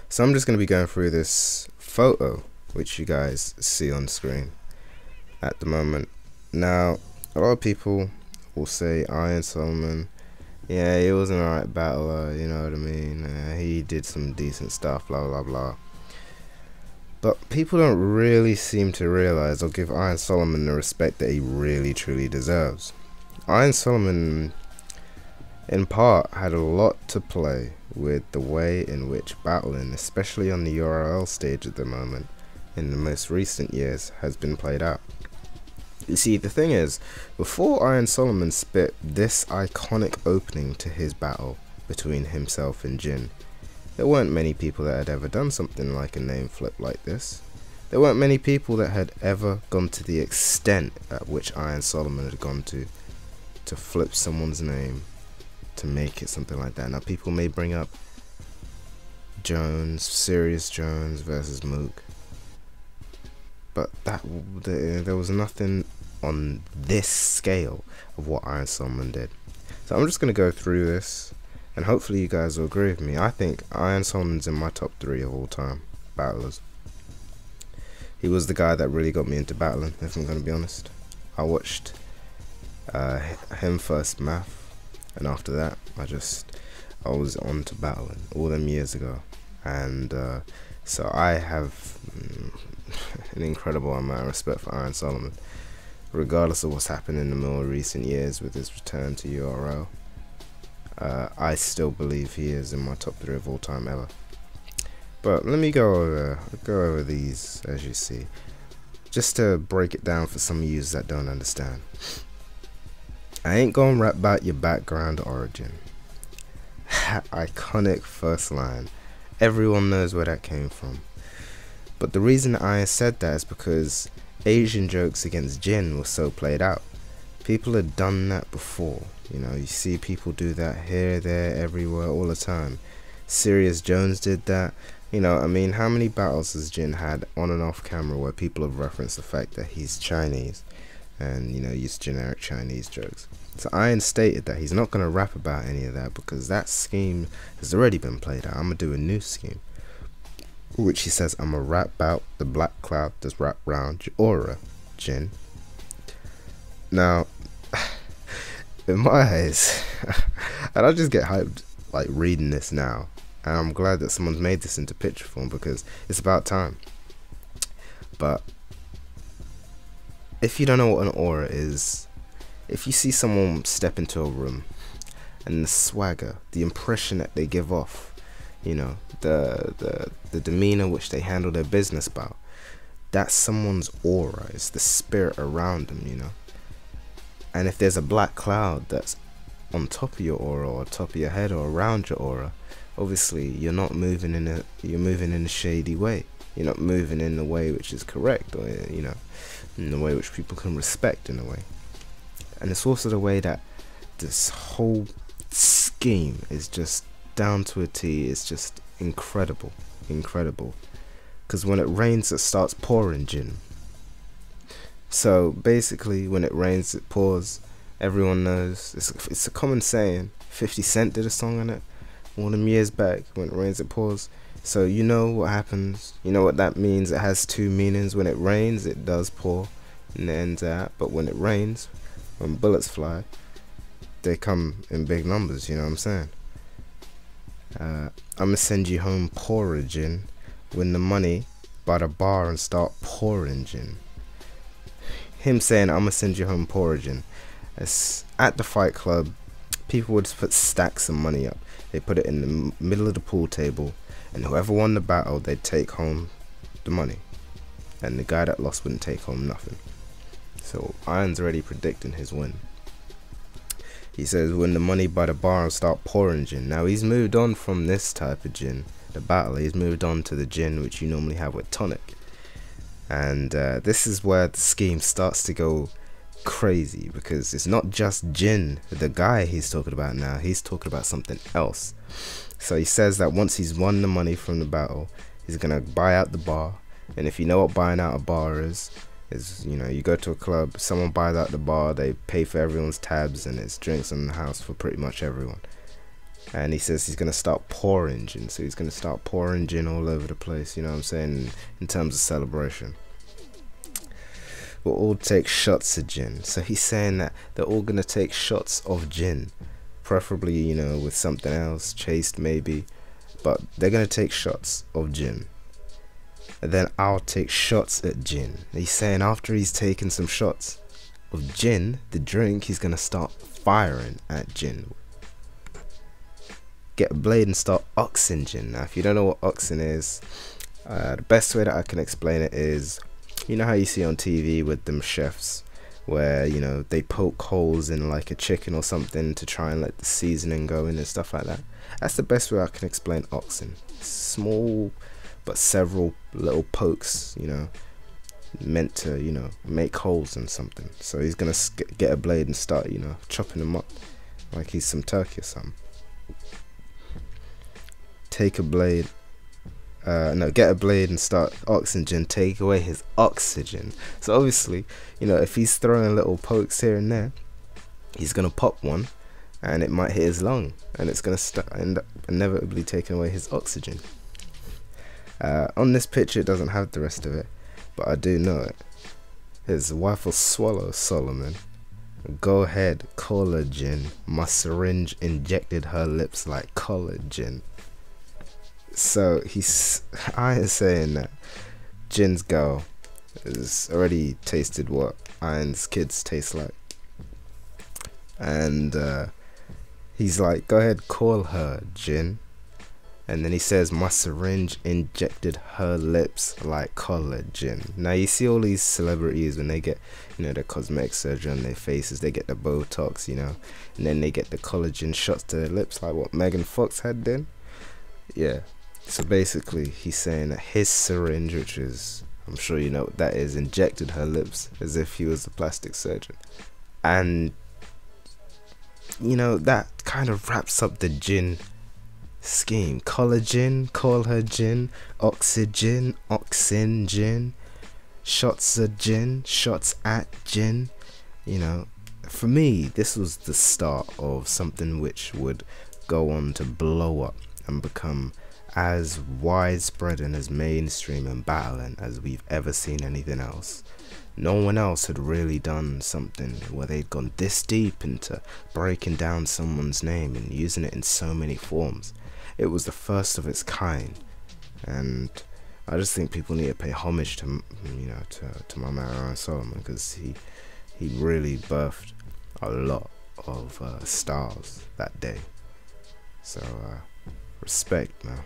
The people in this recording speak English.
So I'm just going to be going through this photo which you guys see on screen at the moment. Now, a lot of people will say Iron Solomon, yeah, he was an alright battler, you know what I mean, he did some decent stuff, blah blah blah. But people don't really seem to realize or give Iron Solomon the respect that he really truly deserves. Iron Solomon in part had a lot to play with the way in which battling, especially on the URL stage at the moment, in the most recent years, has been played out. You see, the thing is, before Iron Solomon spit this iconic opening to his battle between himself and Jin, there weren't many people that had ever done something like a name flip like this. There weren't many people that had ever gone to the extent at which Iron Solomon had gone to flip someone's name to make it something like that. Now, people may bring up Jones, Serious Jones versus Mook, but there was nothing on this scale of what Iron Solomon did. So I'm just going to go through this, and hopefully you guys will agree with me. I think Iron Solomon's in my top 3 of all time battlers. He was the guy that really got me into battling, if I'm going to be honest. I watched him first math, and after that I was on to battling all them years ago, and so I have an incredible amount of respect for Iron Solomon, regardless of what's happened in the more recent years with his return to URL. I still believe he is in my top 3 of all time ever. But let me go over these, as you see, just to break it down for some of you that don't understand. I ain't gonna rap about your background origin. Iconic first line. Everyone knows where that came from. But the reason I said that is because Asian jokes against Jin were so played out. People had done that before. You know, you see people do that here, there, everywhere, all the time. Serious Jones did that. You know, I mean, how many battles has Jin had on and off camera where people have referenced the fact that he's Chinese and, you know, use generic Chinese jokes? So Iron stated that he's not going to rap about any of that because that scheme has already been played out. I'm going to do a new scheme, which he says, I'm going to rap about the black cloud that's wrapped round your aura, Jin. Now, in my eyes, and I just get hyped like reading this now, and I'm glad that someone's made this into picture form because it's about time. But if you don't know what an aura is, if you see someone step into a room and the swagger, the impression that they give off, you know, the demeanor which they handle their business about, that's someone's aura. It's the spirit around them, you know. And if there's a black cloud that's on top of your aura or top of your head or around your aura, obviously you're not moving in a shady way. You're not moving in the way which is correct, or, you know, in the way which people can respect in a way. And it's also the way that this whole scheme is just down to a T. It's just incredible, incredible. Because when it rains, it starts pouring, Jin. So basically, when it rains, it pours. Everyone knows. It's a common saying. 50 Cent did a song on it all them years back. When it rains, it pours. So you know what happens. You know what that means. It has 2 meanings. When it rains, it does pour, and it ends out. But when it rains, when bullets fly, they come in big numbers. You know what I'm saying? I'ma send you home porridging. Win the money by the bar and start porridging. Him saying I'ma send you home porridging. It's at the fight club. People would put stacks of money up. They put it in the middle of the pool table, and whoever won the battle, they'd take home the money, and the guy that lost wouldn't take home nothing. So Iron's already predicting his win. He says win the money by the bar and start pouring gin. Now he's moved on from this type of gin, the battle. He's moved on to the gin which you normally have with tonic, and this is where the scheme starts to go crazy, because it's not just Jin, the guy he's talking about now. He's talking about something else. So he says that once he's won the money from the battle, he's gonna buy out the bar. And if you know what buying out a bar is, you know, you go to a club, someone buys out the bar, they pay for everyone's tabs, and it's drinks in the house for pretty much everyone. and he says he's gonna start pouring gin. So he's gonna start pouring gin all over the place, you know what I'm saying, in terms of celebration. We'll all take shots of gin. So he's saying that they're all gonna take shots of gin, preferably, you know, with something else, chased maybe, but they're gonna take shots of gin. And then I'll take shots at gin. He's saying after he's taken some shots of gin, the drink, he's gonna start firing at gin. Get a blade and start oxing gin. Now, if you don't know what oxing is, the best way that I can explain it is, you know how you see on TV with them chefs where, you know, they poke holes in like a chicken or something to try and let the seasoning go in and stuff like that. That's the best way I can explain oxing. Small but several little pokes, you know, meant to, you know, make holes in something. So he's gonna get a blade and start, you know, chopping them up like he's some turkey or something. Take a blade, no, get a blade and start oxygen, take away his oxygen. So obviously, you know, if he's throwing little pokes here and there, he's gonna pop one and it might hit his lung and it's gonna end up inevitably taking away his oxygen. On this picture it doesn't have the rest of it, but I do know it. His wife will swallow Solomon. Go ahead, collagen. My syringe injected her lips like collagen. So Iron's saying that Jin's girl has already tasted what Iron's kids taste like, and he's like, go ahead, call her Jin. And then he says, my syringe injected her lips like collagen. Now you see all these celebrities when they get, you know, their cosmetic surgery on their faces, they get the Botox, you know, and then they get the collagen shots to their lips like what Megan Fox had then. Yeah. So basically he's saying that his syringe, which is, I'm sure you know what that is, injected her lips as if he was a plastic surgeon. And, you know, that kind of wraps up the Jin scheme. Collagen, call her Jin, oxygen, oxygen, shots of gin, shots at gin. You know, for me, this was the start of something which would go on to blow up and become as widespread and as mainstream and battling as we've ever seen anything else. No one else had really done something where they'd gone this deep into breaking down someone's name and using it in so many forms. It was the first of its kind, and I just think people need to pay homage to, you know, to my man Aaron Solomon, because he really birthed a lot of stars that day. So respect, man.